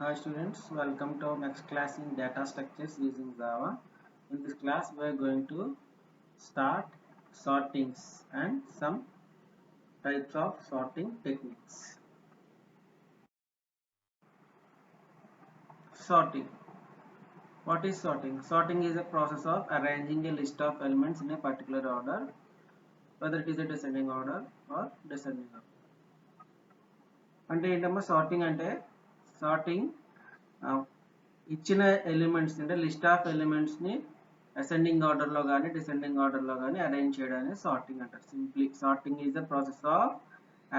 Hi students, welcome to our next class in data structures using Java. In this class we are going to start sortings and some types of sorting techniques. Sorting. What is sorting? Sorting is a process of arranging a list of elements in a particular order, whether it is a descending order or descending order. అంటే ఏంటమ్మా sorting అంటే sorting ఇచ్చిన elements అంటే list of elements ని ascending order లో గాని descending order లో గాని అరేంజ్ చేయడాన్ని సార్టింగ్ అంటారు. Simply sorting is the process of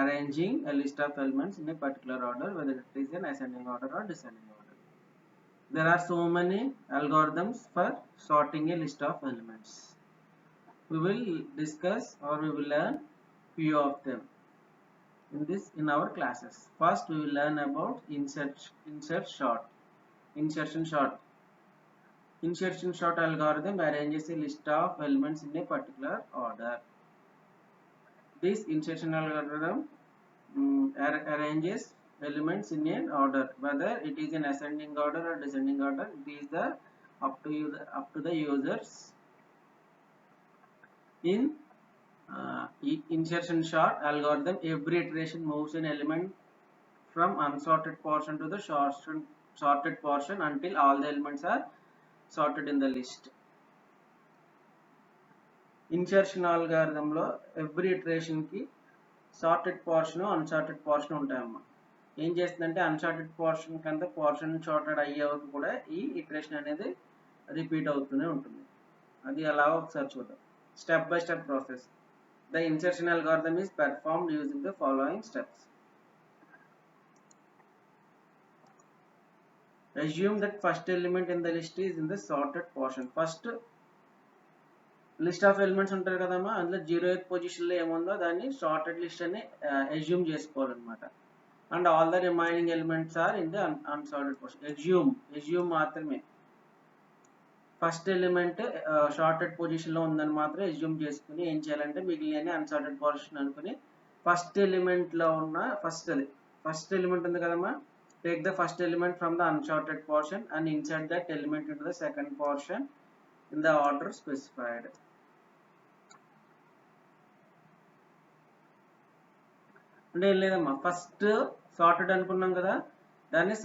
arranging a list of elements in a particular order, whether it is an ascending order or descending order. There are so many algorithms for sorting a list of elements. We will discuss or we will learn few of them in our classes. First we will learn about insertion sort algorithm arranges a list of elements in a particular order. This insertion algorithm arranges elements in an order, whether it is an ascending order or descending order. It is up to the users. In insertion sort algorithm, every iteration moves an element from unsorted portion to the sorted portion until all the elements are sorted in the list. Insertion algorithm లో every iteration కి sorted portion unsorted portion ఉంటాయమ్మా. ఏం చేస్తుందంటే unsorted portion కింద portion sorted అయ్యే వరకు కూడా ఈ iteration అనేది రిపీట్ అవుతూనే ఉంటుంది. అది ఎలా ఒకసారి చూద్దాం. Step by step process. The insertion algorithm is performed using the following steps. Assume that first element in the list is in the sorted portion. First list of elements ఉంటారు కదమ్మా, అందులో 0th పొజిషన్ లో ఏముందో దాన్ని sorted list అని assume చేసుకోవాలన్నమాట. And all the remaining elements are in the unsorted position. Assume మాత్రమే. First element sorted position లో ఉందని మాత్రం అజ్యూమ్ చేసుకుని ఏం చేయాలంటే మిగిలిన అన్సార్టెడ్ పొజిషన్ అనుకుని ఫస్ట్ ఎలిమెంట్ లో ఉన్న ఫస్ట్ ఎలిమెంట్ ఉంది కదమ్మా, take the first element from the unsorted portion and insert that element into the second portion in the order specified. అంటే ఏం లేదమ్మా, ఫస్ట్ సార్టెడ్ అనుకున్నాం కదా, దాన్ని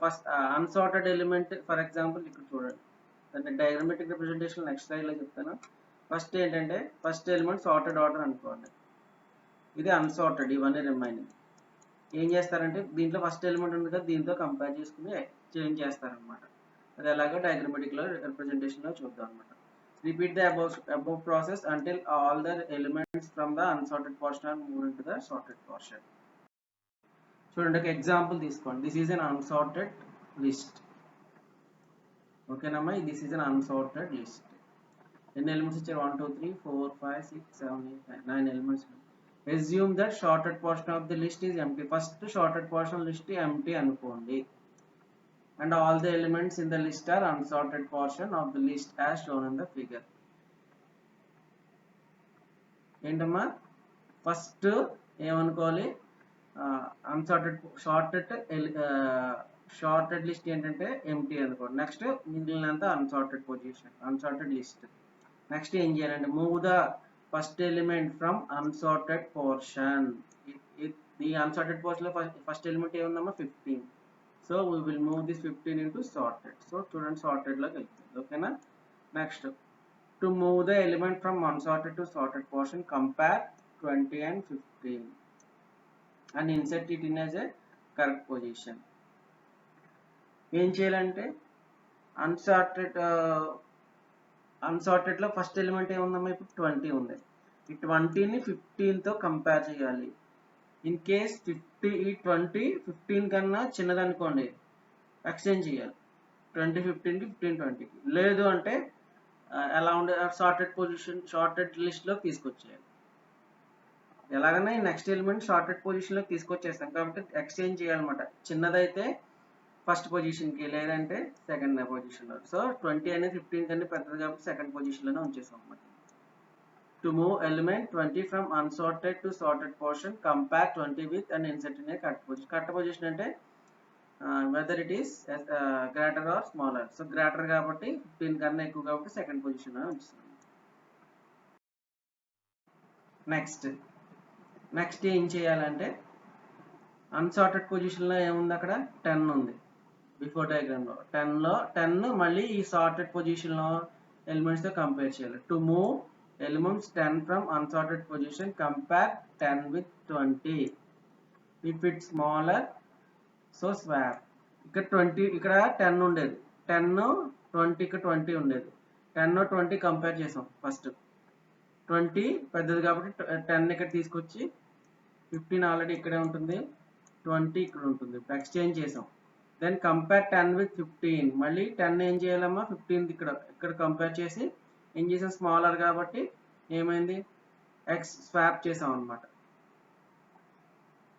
first unsorted element for example ఇక్కడ చూడండి, దాన్ని డయాగ్రమాటిక్ రిప్రజెంటేషన్ నెక్స్ట్ స్లైడ్ లో చెప్తాను. ఫస్ట్ ఏంటంటే ఫస్ట్ ఎలిమెంట్ సార్టెడ్ ఆర్డర్ అనుకోండి, ఇది అన్సార్టెడ్, ఇవన్నీ రిమైనింగ్. ఏం చేస్తారంటే దీంట్లో ఫస్ట్ ఎలిమెంట్ ఉంది కదా, దీంతో కంపేర్ చేసుకుని చేంజ్ చేస్తారనమాట. అది ఎలాగో డయాగ్రమాటిక్ లో రిప్రజెంటేషన్ లో చూద్దాం అనమాట. Repeat the above process until all the elements from the unsorted portion are moved into the sorted portion. చూడండి, ఒక ఎగ్జాంపుల్ తీసుకోండి. This is an unsorted list. ఓకేనమ్మా, this is an unsorted list. ఎన్ని elements ఇచ్చారు? 1 2 3 4 5 6 7 8 9 elements. Assume that sorted portion of the list is empty. First sorted portion list empty అనుకోండి. And all the elements in the list are unsorted portion of the list as shown in the figure. ఏంటమ్మా, first ఏమనుకోవాలి, sorted list ఏంటంటే empty అనుకోండి. Next మిగిలినంత unsorted list. Next ఏం చేయాలంటే move the first element from unsorted portion. ఈ unsorted portion లో first element ఏముందమ్మా? 15. So we will move this 15 into sorted. So student sorted loki veltundi. Okay, next to move the element from unsorted to sorted portion, compare 20 and 15 and insert it in as a correct position. ఏం చేయాలంటే unsorted లో first element ఏముందమ్మా? ఇప్పుడు 20 ఉంది. ఈ 20ని 15 తో compare చేయాలి. In case 20 15 కన్నా చిన్నదనుకోండి, ఎక్స్చేంజ్ చేయాలి. 20 15కి 15 20కి. లేదు అంటే ఎలా ఉండే షార్టెడ్ లిస్ట్ లో తీసుకొచ్చేయాలి. ఎలాగైనా ఈ నెక్స్ట్ ఎలిమెంట్ షార్టెడ్ పొజిషన్ లో తీసుకొచ్చేస్తాం కాబట్టి ఎక్స్చేంజ్ చేయాలన్నమాట. చిన్నదైతే ఫస్ట్ పొజిషన్ కి, లేదంటే సెకండ్ పొజిషన్ లో. సో 20 అనేది 15 కన్నా పెద్దది కాబట్టి సెకండ్ పొజిషన్ లోనే ఉంచేసాం అన్నమాట. To move element 20 from unsorted to sorted portion, compare 20 with and insert in a correct position. Correct position అంటే whether it is greater are smaller. So greater కాబట్టి 15 కన్నా ఎక్కువ కాబట్టి సెకండ్ పొజిషన్లో ఉంచుతున్నాం. నెక్స్ట్ ఏం చేయాలంటే అన్సార్టెడ్ పొజిషన్లో ఏముంది, అక్కడ 10 ఉంది బిఫోర్ డయాగ్రామ్లో. 10 మళ్ళీ ఈ సార్టెడ్ పొజిషన్లో ఎలిమెంట్స్తో కంపేర్ చేయాలి. To move elements 10 from unsorted position compare 10 with 20. If it smaller so swap. ఇక్కడ 20, ఇక్కడ 10 ఉండేది, 10 20, ఇక్కడ 20 ఉండేది. 10 20 కంపేర్ చేసాం. ఫస్ట్ 20 పెద్దది కాబట్టి 10 ఇక్కడ తీసుకొచ్చి 15 ఆల్రెడీ ఇక్కడే ఉంటుంది, 20 ఇక్కడ ఉంటుంది, ఎక్స్చేంజ్ చేసాం. Then compare 10 with 15. మళ్ళీ 10 ఏం చేయాలమ్మా, 15 ఇక్కడ కంపేర్ చేసి ఏం చేసాం, స్మాలర్ కాబట్టి ఏమైంది, ఎక్స్ స్వాప్ చేసాం అనమాట.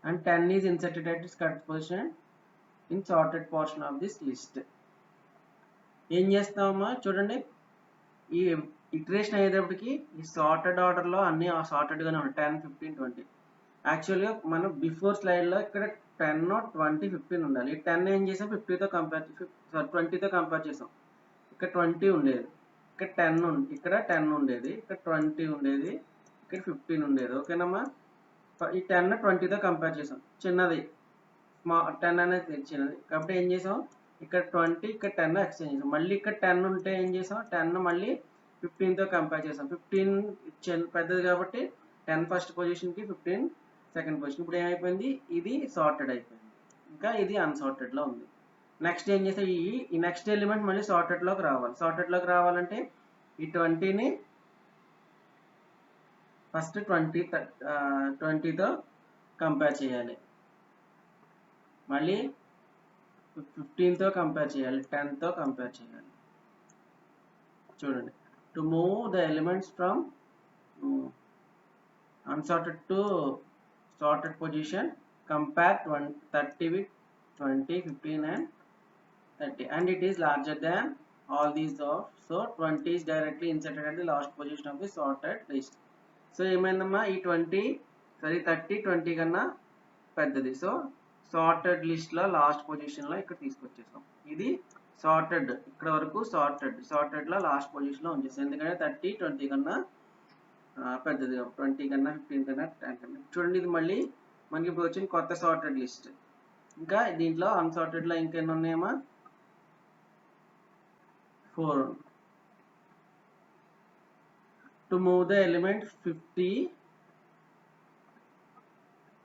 And 10 is inserted at its correct position in sorted portion of this list. ఏం చేస్తామమ్మా చూడండి, ఈ ఇటరేషన్ అయ్యేటప్పటికి ఈ సార్టెడ్ ఆర్డర్లో అన్ని సార్టెడ్గానే ఉన్నాయి, 10 15 20. యాక్చువల్గా మనం బిఫోర్ స్లైడ్లో ఇక్కడ 10 20 15 ఉండాలి. ఈ 10 ఏం చేసాం, 20తో కంపేర్ 20తో కంపేర్ చేసాం. ఇక్కడ 20 ఉండేది, ఇక్కడ 10 ఉండేది, ఇక్కడ 20 ఉండేది, ఇక్కడ 15 ఉండేది. ఓకేనమ్మా, ఈ 10 20తో కంపేర్ చేసాం. చిన్నది 10 అనేది చిన్నది కాబట్టి ఏం చేసాం, ఇక్కడ 20 ఇక్కడ 10 ఎక్స్చేంజ్ చేసాం. మళ్ళీ ఇక్కడ 10 ఉంటే ఏం చేసాం, 10 మళ్ళీ 15తో కంపేర్ చేసాం. 15 పెద్దది కాబట్టి 10 ఫస్ట్ పొజిషన్కి 15 సెకండ్ పొజిషన్. ఇప్పుడు ఏమైపోయింది, ఇది సార్టెడ్ అయిపోయింది, ఇంకా ఇది అన్సార్టెడ్లో ఉంది. నెక్స్ట్ ఏం చేస్తే ఈ నెక్స్ట్ ఎలిమెంట్ మళ్ళీ సార్టెడ్లోకి రావాలి. సార్టెడ్లోకి రావాలంటే ఈ 20ని ఫస్ట్ 20తో కంపేర్ చేయాలి, మళ్ళీ 15తో కంపేర్ చేయాలి, 10తో కంపేర్ చేయాలి. చూడండి, to move the elements from unsorted to sorted position compare 30 with 20 15 and 30 and it is larger than all these of, so 20 is directly inserted at the last position of the sorted list. So ఏమైందమ్మా, ఈ 20 30 20 కన్నా పెద్దది. So sorted list లో last position లో ఇక్కడ తీసుకొచ్చేసాం. ఇది sorted, ఇక్కడ వరకు సార్టెడ్ లో లాస్ట్ పొజిషన్ లో ఉంచేసాం, ఎందుకంటే 30 20 కన్నా పెద్దది, 20 కన్నా 15 కన్నా 10 కన్నా. చూడండి, ఇది మళ్ళీ మనకి ఇప్పుడు వచ్చిన కొత్త సార్టెడ్ లిస్ట్. ఇంకా దీంట్లో అన్సార్టెడ్ లో ఇంకెన్ని ఉన్నాయమ్మా, 4. To move the element 50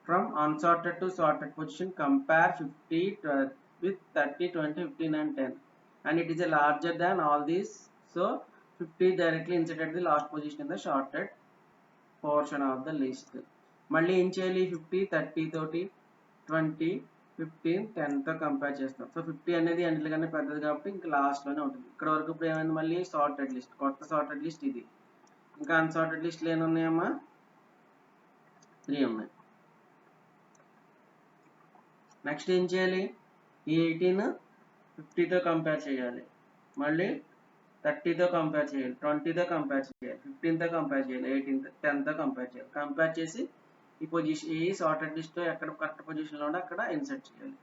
from unsorted to sorted position compare 50 with 30 20 15 and 10 and it is a larger than all these, so 50 directly inserted the last position in the sorted portion of the list. మళ్ళీ ఏం చేయాలి, 50 30 తోటి 20 15 10తో compare చేస్తాం. So 50 అనేది అన్నిటికన్నా పెద్దది కాబట్టి ఇంకా లాస్ట్లోనే ఉంటుంది. ఇక్కడ వరకు ఇప్పుడు ఏమైంది, మళ్ళీ సార్టెడ్ లిస్ట్, కొత్త సార్టెడ్ లిస్ట్ ఇది. ఇంకా అన్సార్టెడ్ లిస్ట్లు ఏమి ఉన్నాయమ్మా, 3 ఉన్నాయి. నెక్స్ట్ ఏం చేయాలి, ఈ 18 50తో కంపేర్ చేయాలి, మళ్ళీ 30తో కంపేర్ చేయాలి, 20తో కంపేర్ చేయాలి, 15తో కంపేర్ చేయాలి, 18 10తో కంపేర్ చేయాలి. కంపేర్ చేసి ఈ పొజిషన్, ఈ సార్టెడ్ లిస్ట్లో ఎక్కడ కరెక్ట్ పొజిషన్లో ఉంటే అక్కడ ఇన్సర్ట్ చేయాలి.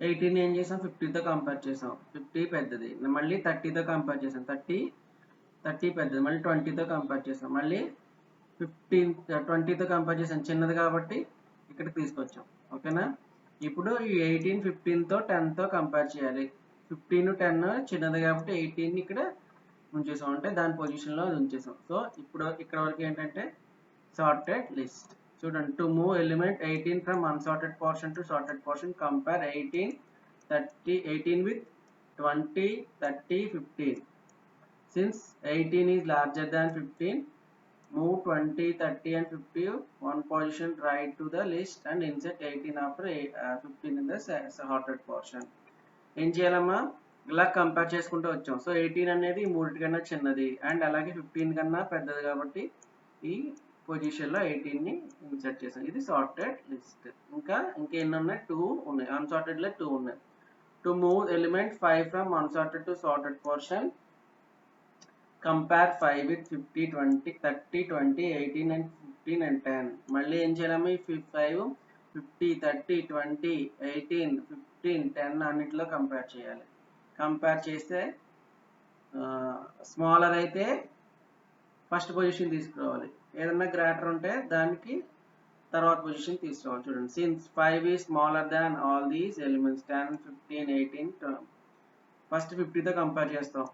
ఎయిటీన్ ఏం చేసాం, 50తో కంపేర్ చేసాం, 50 పెద్దది. మళ్ళీ 30తో కంపేర్ చేసాం, 30 పెద్దది. మళ్ళీ 20తో కంపేర్ చేసాం, మళ్ళీ 20తో కంపేర్ చేసాం, చిన్నది కాబట్టి ఇక్కడ తీసుకొచ్చాం. ఓకేనా, ఇప్పుడు ఈ 18 15తో 10తో కంపేర్ చేయాలి. 15 10 చిన్నది కాబట్టి 18 ఇక్కడ ఉంచేసాం, అంటే దాని పొజిషన్లో ఉంచేసాం. సో ఇప్పుడు ఇక్కడ వరకు ఏంటంటే సార్టెడ్ లిస్ట్. చూడండి, to move element 18 from unsorted portion to sorted portion compare 18 with 20 30 15. Since 18 is larger than 15, move 20 30 and 50 one position right to the list and insert 18 after 15 in the sorted portion. ఏం చేయాలమ్మా, ఇలా compare చేసుకుంటూ వచ్చాం. So 18 అనేది 3 కన్నా చిన్నది and అలాగే 15 కన్నా పెద్దది కాబట్టి ఈ పొజిషన్లో 18ని ఇన్సర్ట్ చేసాం. ఇది సార్టెడ్ లిస్ట్. ఇంకెన్ని ఉన్నాయి, 2 ఉన్నాయి. అన్సార్టెడ్లో 2 ఉన్నాయి. To move element 5 from unsorted to sorted portion compare 5 with 50 20 30 20 18 and 15 and 10 మళ్ళీ ఏం చేయాలమ్మా ఈ 5 50 30 20 18 15 10 అన్నిటిలో కంపేర్ చేయాలి. కంపేర్ చేస్తే స్మాలర్ అయితే ఫస్ట్ పొజిషన్ తీసుకురావాలి, ఏదన్నా గ్రేటర్ ఉంటే దానికి తర్వాత పొజిషన్ తీసుకురావాలి. చూడండి, since 5 is smaller than all these elements 10 15 18 first 50తో కంపేర్ చేస్తాం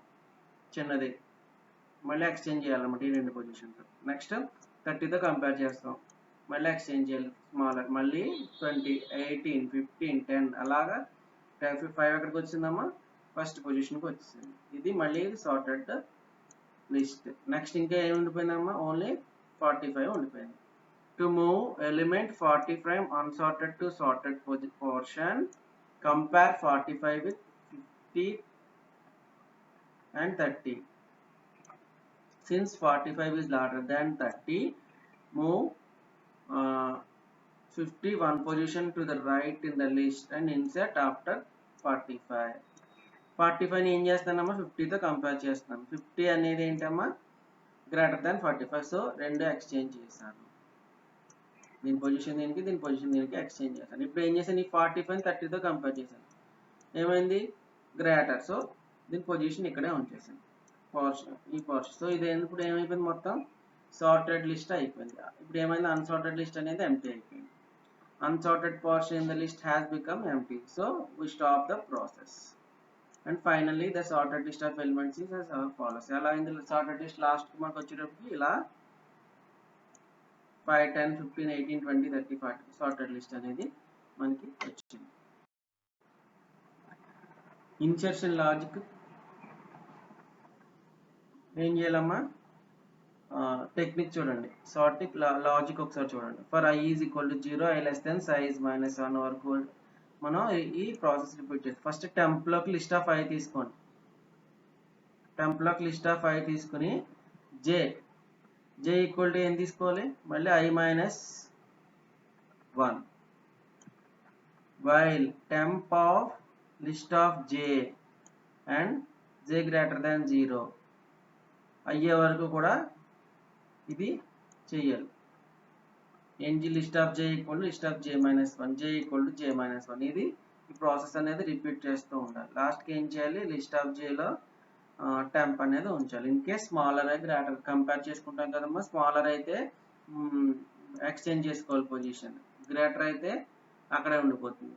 చిన్నది, మళ్ళీ ఎక్స్చేంజ్ చేయాలన్నమాట ఈ రెండు పొజిషన్స్. నెక్స్ట్ 30తో కంపేర్ చేస్తాం, మళ్ళీ ఎక్స్చేంజ్ చేయాలి స్మాలర్, మళ్ళీ 20 18 15 10 అలాగా 5 ఎక్కడికి వచ్చిందమ్మా ఫస్ట్ పొజిషన్కి వచ్చింది. ఇది మళ్ళీ సార్టెడ్ లిస్ట్. నెక్స్ట్ ఇంకా ఏమి ఉండిపోయిందమ్మా ఓన్లీ 45 ఉండిపోయింది. To move element 40 from unsorted to sorted portion compare 45 with 50 and 30. Since 45 is larger than 30, move 50 one position to the right in the list and insert after 45. 45 ని ఏం చేస్తానమ్మా 50తో compare చేస్తాను. 50 అనేది ఏంటమ్మా greater than 45, so రెండు exchange చేశాను. దీని position దీనికి దీని పొజిషన్ దీనికి ఎక్స్చేంజ్ చేశాను. ఇప్పుడు ఏం చేశాను ఈ 45 30తో కంపేర్ చేశాను, ఏమైంది గ్రేటర్, సో దీని పొజిషన్ ఇక్కడే ఉంచేసాను పోర్షన్ ఈ పోర్షన్. సో ఇది ఇప్పుడు ఏమైపోయింది మొత్తం సార్టెడ్ లిస్ట్ అయిపోయింది. ఇప్పుడు ఏమైంది అన్సార్టెడ్ లిస్ట్ అనేది ఎంప్టీ అయిపోయింది. Unsorted portion in the list has become empty, so we stop the process and finally the sorted list of elements is as follows. ఎలా అయింది సార్టెడ్ లిస్ట్ లాస్ట్ మనకు వచ్చేటప్పటికి ఇలా 5 10 15 18 20 30 40 సార్టెడ్ లిస్ట్ అనేది మనకి వచ్చింది. ఇన్సర్షన్ లాజిక్ ఏం చేయాలమ్మా టెక్నిక్ చూడండి, సార్టిక్ లాజిక్ ఒకసారి చూడండి. For i is equal to 0 i less than size minus 1 వరకు మనం ఈ ప్రాసెస్ రిపీట్ చేస్తాం. ఫస్ట్ టెంప్లోకి లిస్ట్ ఆఫ్ i తీసుకోండి, టెంప్లోకి లిస్ట్ ఆఫ్ i తీసుకుని j ఈక్వల్ టు ఏం తీసుకోవాలి మళ్ళీ i minus 1 while temp of list of j and j greater than 0 అయ్యే వరకు కూడా ఇది చెయ్యాలి. ng list of j equal to list of j minus 1 j equal to j minus 1 ఇది ఈ ప్రాసెస్ అనేది రిపీట్ చేస్తూ ఉండాలి. లాస్ట్కి ఏం చేయాలి లిస్ట్ ఆఫ్ jలో టెంప్ అనేది ఉంచాలి. ఇన్ కేస్ స్మాలర్ అయితే గ్రేటర్ కంపేర్ చేసుకుంటాం కదమ్మా, స్మాలర్ అయితే ఎక్స్చేంజ్ చేసుకోవాలి పొజిషన్, గ్రేటర్ అయితే అక్కడే ఉండిపోతుంది.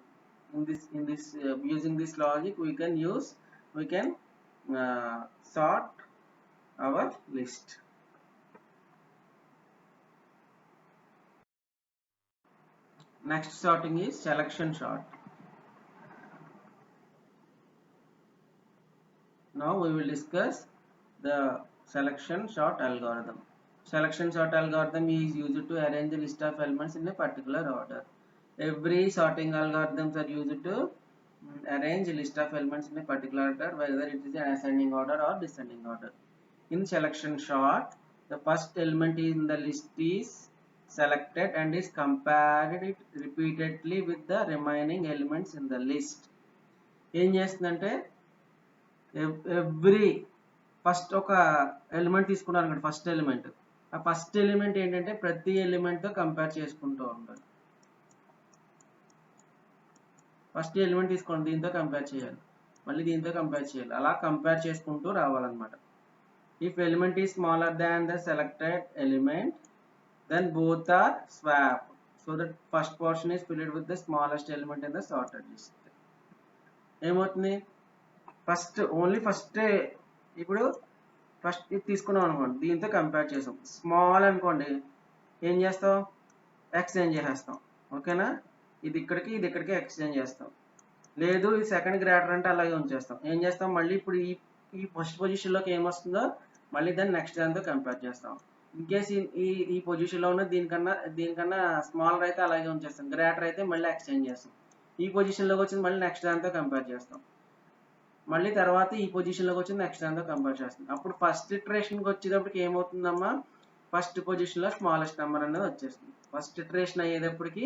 in this using this logic we can sort our list. Next sorting is selection sort. Now we will discuss the selection sort algorithm. Selection sort algorithm is used to arrange the list of elements in a particular order. Every sorting algorithms are used to arrange a list of elements in a particular order, whether it is an ascending order or descending order. In selection sort, the first element in the list is selected and is compared repeatedly with the remaining elements in the list. ఏం చేస్తుందంటే every first ఒక element తీసుకున్నారు అనుకోండి, first element, ఆ first element ఏంటంటే ప్రతి ఎలిమెంట్తో compare చేసుకుంటూ ఉండాలి. ఫస్ట్ ఎలిమెంట్ తీసుకోండి, దీంతో కంపేర్ చేయాలి, మళ్ళీ దీంతో కంపేర్ చేయాలి, అలా కంపేర్ చేసుకుంటూ రావాలన్నమాట. If element is smaller than the selected element, then both are swapped, so that first portion is filled with the smallest element in the sorted list. ఏమవుతుంది ఫస్ట్ ఓన్లీ ఫస్ట్ ఇప్పుడు first ఇది తీసుకున్నాం అనుకోండి, దీంతో compare చేసాం, small అనుకోండి ఏం చేస్తాం ఎక్స్చేంజ్ చేసేస్తాం, ఓకేనా, ఇది ఇక్కడికి ఎక్స్చేంజ్ చేస్తాం. లేదు ఇది సెకండ్ గ్రేటర్ అంటే అలాగే ఉంచేస్తాం. ఏం చేస్తాం మళ్ళీ ఇప్పుడు ఈ ఫస్ట్ పొజిషన్లోకి ఏమొస్తుందో మళ్ళీ దాన్ని నెక్స్ట్ దాంతో కంపేర్ చేస్తాం. ఇన్ కేస్ ఈ పొజిషన్లో ఉన్న దీనికన్నా స్మాలర్ అయితే అలాగే ఉంచేస్తాం, గ్రేటర్ అయితే మళ్ళీ ఎక్స్చేంజ్ చేస్తాం. ఈ పొజిషన్లోకి వచ్చింది మళ్ళీ నెక్స్ట్ దాంతో కంపేర్ చేస్తాం, మళ్ళీ తర్వాత ఈ పొజిషన్లోకి వచ్చింది నెక్స్ట్ దాంతో కంపేర్ చేస్తాం. అప్పుడు ఫస్ట్ ఇటరేషన్కి వచ్చేటప్పటికి ఏమవుతుందమ్మా ఫస్ట్ పొజిషన్లో స్మాలెస్ట్ నెంబర్ అనేది వచ్చేస్తుంది. ఫస్ట్ ఇటరేషన్ అయ్యేటప్పటికి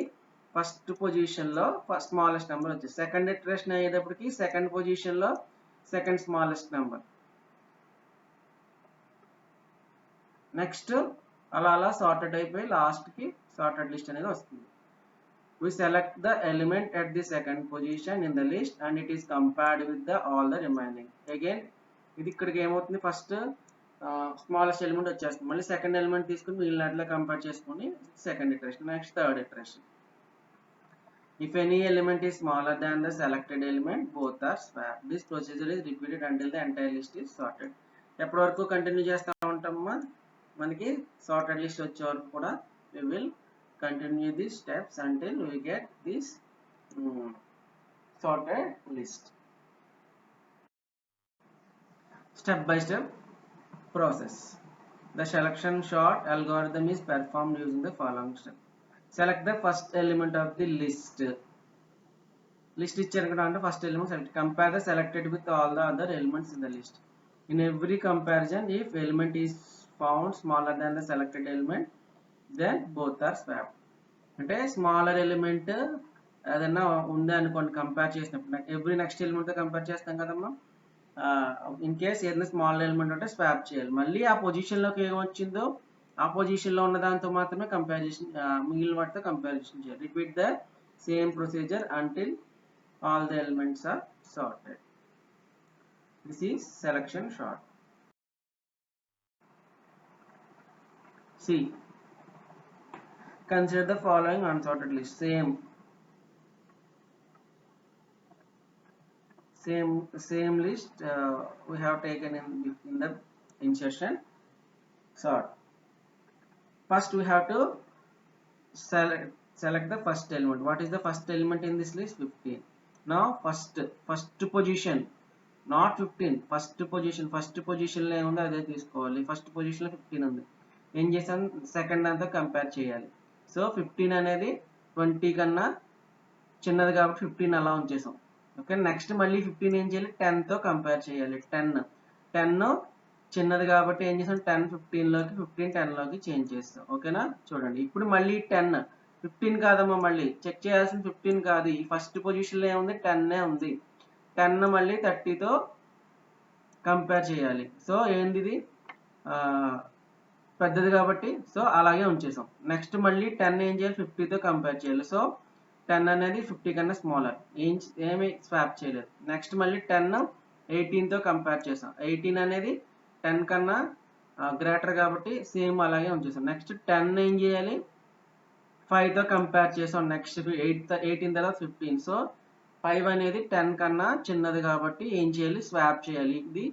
ఫస్ట్ పొజిషన్లో స్మాలెస్ట్ నెంబర్ వచ్చేది. సెకండ్ ఇటరేషన్ అయ్యేటప్పటికి సెకండ్ పొజిషన్లో సెకండ్ స్మాలెస్ట్ నెంబర్. నెక్స్ట్ అలా సార్టెడ్ అయిపోయి లాస్ట్కి సార్టెడ్ లిస్ట్ అనేది వస్తుంది. We select the element at the second position in the list and it is compared with the all the remaining. Again ఇది ఇక్కడికి ఏమవుతుంది, ఫస్ట్ స్మాలెస్ట్ ఎలిమెంట్ వచ్చేస్తుంది, మళ్ళీ సెకండ్ ఎలిమెంట్ తీసుకుని మిగిలినట్లే కంపేర్ చేసుకుని second iteration, next third iteration. If any element is smaller than the selected element, both are swapped. This procedure is repeated until the entire list is sorted. ఎప్పటి వరకు continue చేస్తూ ఉంటామా, మనకి sorted list వచ్చే వరకు కూడా we will continue these steps until we get this sorted list. Step by step process. The selection sort algorithm is performed using the following step. Select the first element of the list. List ఇచ్చారు కదా అంటే first element select. Compare the selected with all the other elements in the list. In every comparison, if element is found smaller than the selected element, then both are swapped. అంటే smaller element ఏదన్నా ఉందా అనుకోండి, compare చేసినప్పుడు every next ఎలిమెంట్తో compare చేస్తాం కదమ్మా, in case ఏదైనా small element ఉంటే swap చేయాలి. మళ్ళీ ఆ పొజిషన్లోకి ఏమొచ్చిందో ఆ పొజిషన్లో ఉన్న దాంతో మాత్రమే కంపారిజన్, మిగిలిన వాటితో కంపారిజన్ చేయాలి. Repeat the same procedure until all the elements are sorted. This is selection sort. సి consider the following unsorted list. Same list we have taken in the insertion sort. First we have to select the first element. What is the first element in this list? 15. Now first position, not 15, first position లో ఏముందో అదే తీసుకోవాలి. First position లో 15 ఉంది, ఏం చేసాం, second అంతా compare చేయాలి. సో 15 అనేది 20 కన్నా చిన్నది కాబట్టి 15 అలా ఉంచేసాం. ఓకే, నెక్స్ట్ మళ్ళీ 15 ఏం చేయాలి, 10తో కంపేర్ చేయాలి. 10 చిన్నది కాబట్టి ఏం చేసాం, 10 15లోకి 15 10లోకి చేంజ్ చేస్తాం. ఓకేనా, చూడండి ఇప్పుడు మళ్ళీ 10 15 కాదమ్మా, మళ్ళీ చెక్ చేయాల్సిన 15 కాదు, ఈ ఫస్ట్ పొజిషన్లో ఏముంది, 10 ఉంది. 10 మళ్ళీ 30తో కంపేర్ చేయాలి. సో ఏంది ఇది పెద్దది కాబట్టి సో అలాగే ఉంచేసాం. నెక్స్ట్ మళ్ళీ 10 ఏం చేయాలి, 50తో కంపేర్ చేయాలి. సో 10 అనేది 50 కన్నా స్మాలర్, ఏమి స్వాప్ చేయలేదు. నెక్స్ట్ మళ్ళీ 10 18తో కంపేర్ చేసాం. 18 అనేది 10 కన్నా గ్రేటర్ కాబట్టి సేమ్ అలాగే ఉంచేసాం. నెక్స్ట్ 10 ఏం చేయాలి, 5తో కంపేర్ చేసాం. నెక్స్ట్ 18 తర్వాత 15. సో 5 అనేది 10 కన్నా చిన్నది కాబట్టి ఏం చేయాలి, స్వాప్ చేయాలి. ఇది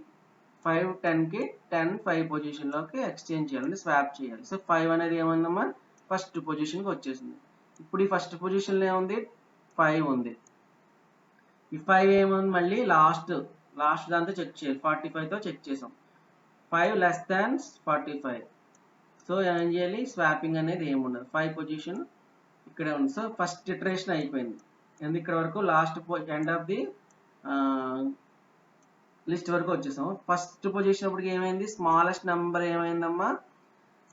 5 10కి 10 5 పొజిషన్లోకి ఎక్స్చేంజ్ చేయాలి, స్వాప్ చేయాలి. సో 5 అనేది ఏమైందమ్మా, ఫస్ట్ పొజిషన్కి వచ్చేసింది. ఇప్పుడు ఈ ఫస్ట్ పొజిషన్లో ఏముంది, 5 ఉంది. ఈ 5 ఏముంది, మళ్ళీ లాస్ట్ దాంతో చెక్ చేయాలి. 45తో చెక్ చేసాం. 5 less than 45. సో ఏం చేయాలి, స్వాపింగ్ అనేది ఏముండదు. 5 పొజిషన్ ఇక్కడే ఉంది. సో ఫస్ట్ ఇటరేషన్ అయిపోయింది. ఎందుకు ఇక్కడ వరకు last end of the list వరకు వచ్చేసాం. ఫస్ట్ పొజిషన్ అప్పటికి ఏమైంది, స్మాలెస్ట్ నెంబర్ ఏమైందమ్మా,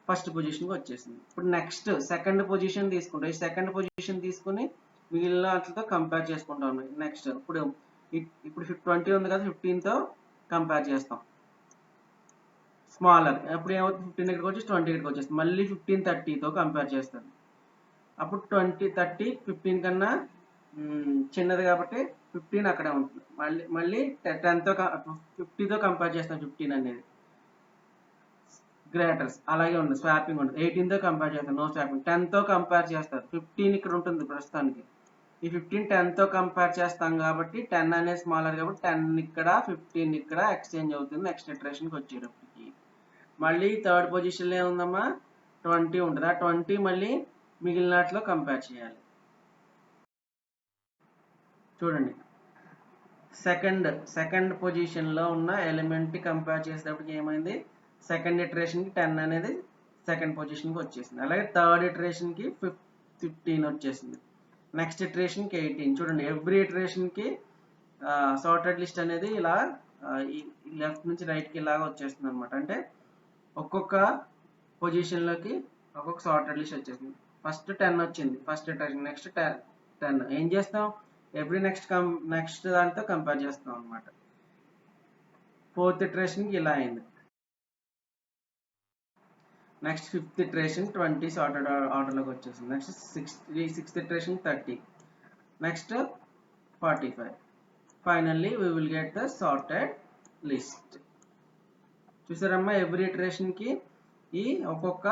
ఫస్ట్ పొజిషన్కి వచ్చేసింది. ఇప్పుడు నెక్స్ట్ సెకండ్ పొజిషన్ తీసుకుంటాం. ఈ సెకండ్ పొజిషన్ తీసుకుని మిగిలిన వాటితో కంపేర్ చేసుకుంటాం. నెక్స్ట్ ఇప్పుడు 20 ఉంది కదా, 15తో కంపేర్ చేస్తాం. స్మాలర్ అప్పుడు ఏమవుతుంది, 15 ఇక్కడికి వచ్చి 20 ఇక్కడికి వచ్చేస్తుంది. మళ్ళీ 15 30తో కంపేర్ చేస్తాం. అప్పుడు 20 30 15 కన్నా చిన్నది కాబట్టి 15 అక్కడే ఉంటుంది. మళ్ళీ 10తో 50తో కంపేర్ చేస్తాం. 15 అనేది గ్రేటర్స్ అలాగే ఉంది, స్వాపింగ్ ఉంటుంది. 18తో కంపేర్ చేస్తాం, నో స్వాపింగ్. 10తో కంపేర్ చేస్తారు. 15 ఇక్కడ ఉంటుంది ప్రస్తుతానికి. ఈ 15 10తో కంపేర్ చేస్తాం కాబట్టి 10 అనేది స్మాలర్ కాబట్టి 10 ఇక్కడ 15 ఇక్కడ ఎక్స్చేంజ్ అవుతుంది. నెక్స్ట్ ఇటరేషన్కి వచ్చేటప్పటికి మళ్ళీ థర్డ్ పొజిషన్లో ఏముందమ్మా, 20 ఉంటుంది. ఆ 20 మళ్ళీ మిగిలినట్లో కంపేర్ చేయాలి. చూడండి, సెకండ్ పొజిషన్లో ఉన్న ఎలిమెంట్ కంపేర్ చేసేటప్పటికి ఏమైంది, సెకండ్ ఇటరేషన్కి 10 అనేది సెకండ్ పొజిషన్కి వచ్చేసింది. అలాగే థర్డ్ ఇటరేషన్కి 15 వచ్చేసింది. నెక్స్ట్ ఇటరేషన్కి 18. చూడండి, ఎవ్రీ ఇటరేషన్కి సార్టెడ్ లిస్ట్ అనేది ఇలా లెఫ్ట్ నుంచి రైట్కి ఇలాగా వచ్చేస్తుంది అనమాట. అంటే ఒక్కొక్క పొజిషన్లోకి ఒక్కొక్క సార్టెడ్ లిస్ట్ వచ్చేసింది. ఫస్ట్ 10 వచ్చింది ఫస్ట్ ఇటరేషన్. నెక్స్ట్ 10 ఏం చేస్తాం, ఎవ్రీ నెక్స్ట్ దాంతో కంపేర్ చేస్తాం అనమాట. ఫోర్త్ ఇటరేషన్కి ఇలా అయింది. నెక్స్ట్ ఫిఫ్త్ ఇటరేషన్ 20 సార్టెడ్ ఆర్డర్లోకి వచ్చేసింది. Next sixth iteration 30, next 45. Finally we will get the sorted list. చూసారమ్మా, ఎవ్రీ ఇటరేషన్కి ఈ ఒక్కొక్క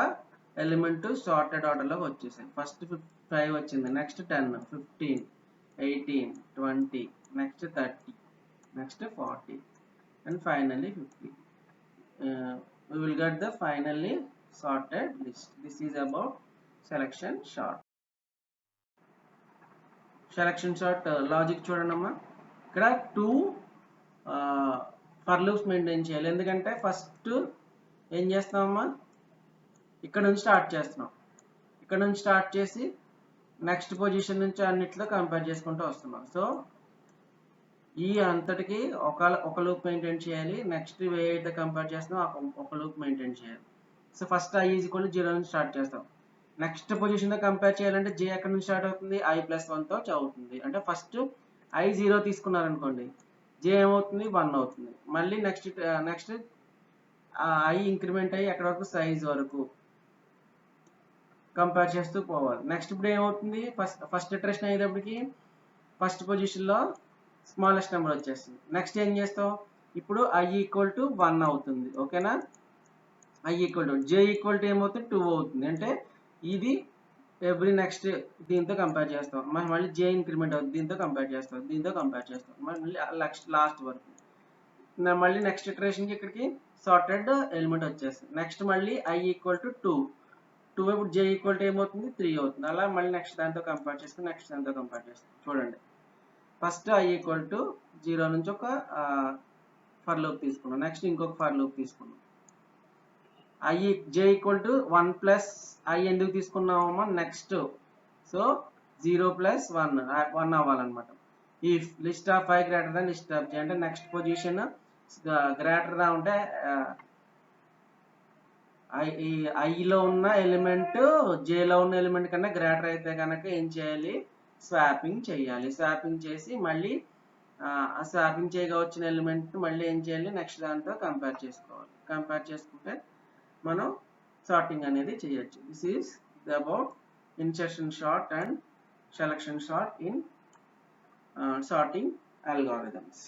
ఎలిమెంట్ సార్టెడ్ ఆర్డర్లోకి వచ్చేసాయి. ఫస్ట్ 5 వచ్చింది, next 10, 15, 18, 20, next 30, next 40, and finally 50. We will get the finally sorted list. This is about selection sort. Selection sort logic చూడండమ్మా, ఇక్కడ 2 for loops maintain చేయాలి. ఎందుకంటే ఫస్ట్ ఏం చేస్తామమ్మా, ఇక్కడ నుంచి స్టార్ట్ చేస్తున్నాం. ఇక్కడ నుంచి స్టార్ట్ చేసి నెక్స్ట్ పొజిషన్ నుంచి అన్నిట్లో కంపేర్ చేసుకుంటూ వస్తున్నాం. సో ఈ అంతటికి ఒక లూప్ మెయింటైన్ చేయాలి. నెక్స్ట్ ఏదైతే కంపేర్ చేస్తున్నాం ఒక లూప్ మెయింటైన్ చేయాలి. So first i is equal to 0 నుంచి స్టార్ట్ చేస్తాం. నెక్స్ట్ పొజిషన్తో కంపేర్ చేయాలంటే j ఎక్కడ నుంచి స్టార్ట్ అవుతుంది, i+1తో అవుతుంది. అంటే ఫస్ట్ i 0 తీసుకున్నారనుకోండి, j ఏమవుతుంది, 1 అవుతుంది. మళ్ళీ నెక్స్ట్ i ఇంక్రిమెంట్ అయ్యి ఎక్కడ వరకు, సైజ్ వరకు కంపేర్ చేస్తూ పోవాలి. నెక్స్ట్ ఇప్పుడు ఏమవుతుంది, ఫస్ట్ ఇటరేషన్ అయ్యేటప్పటికి ఫస్ట్ పొజిషన్లో స్మాలెస్ట్ నెంబర్ వచ్చేస్తుంది. నెక్స్ట్ ఏం చేస్తాం, ఇప్పుడు i ఈక్వల్ టు 1 అవుతుంది. ఓకేనా, i equal to j equal to ఏమవుతుంది, 2 అవుతుంది. అంటే ఇది ఎవ్రీ నెక్స్ట్ దీంతో కంపేర్ చేస్తాం. మళ్ళీ j ఇంక్రిమెంట్ అవుతుంది, దీంతో కంపేర్ చేస్తాం, దీంతో కంపేర్ చేస్తాం, మళ్ళీ లాస్ట్ వరకు. మళ్ళీ నెక్స్ట్ ఇటరేషన్కి ఇక్కడికి సార్టెడ్ ఎలిమెంట్ వచ్చేస్తుంది. నెక్స్ట్ మళ్ళీ i ఈక్వల్ టు 2, ఇప్పుడు j ఈక్వల్ టు ఏమవుతుంది, 3 అవుతుంది. అలా మళ్ళీ నెక్స్ట్ దాంతో కంపేర్ చేసుకుని నెక్స్ట్ దాంతో కంపేర్ చేస్తాం. చూడండి, ఫస్ట్ i ఈక్వల్ టు 0 నుంచి ఒక ఫర్ లూప్ తీసుకున్నాం, నెక్స్ట్ ఇంకొక ఫర్ లూప్ తీసుకున్నాం. j equal to 1 plus i ఎందుకు తీసుకున్నామమ్మా, నెక్స్ట్. సో 0 ప్లస్ 1 అవ్వాలన్నమాట. If list of i greater than list of j, అంటే నెక్స్ట్ పొజిషన్ గ్రేటర్ గా ఉంటే ఐలో ఉన్న ఎలిమెంట్ జేలో ఉన్న ఎలిమెంట్ కన్నా గ్రేటర్ అయితే కనుక ఏం చేయాలి, స్వాపింగ్ చేయాలి. స్వాపింగ్ చేసి మళ్ళీ ఆ స్వాపింగ్ చేయగా వచ్చిన ఎలిమెంట్ మళ్ళీ ఏం చేయాలి, నెక్స్ట్ దాంతో కంపేర్ చేసుకోవాలి. కంపేర్ చేసుకుంటే మనం సార్టింగ్ అనేది చేయొచ్చు. This is about insertion sort and selection sort in sorting algorithms.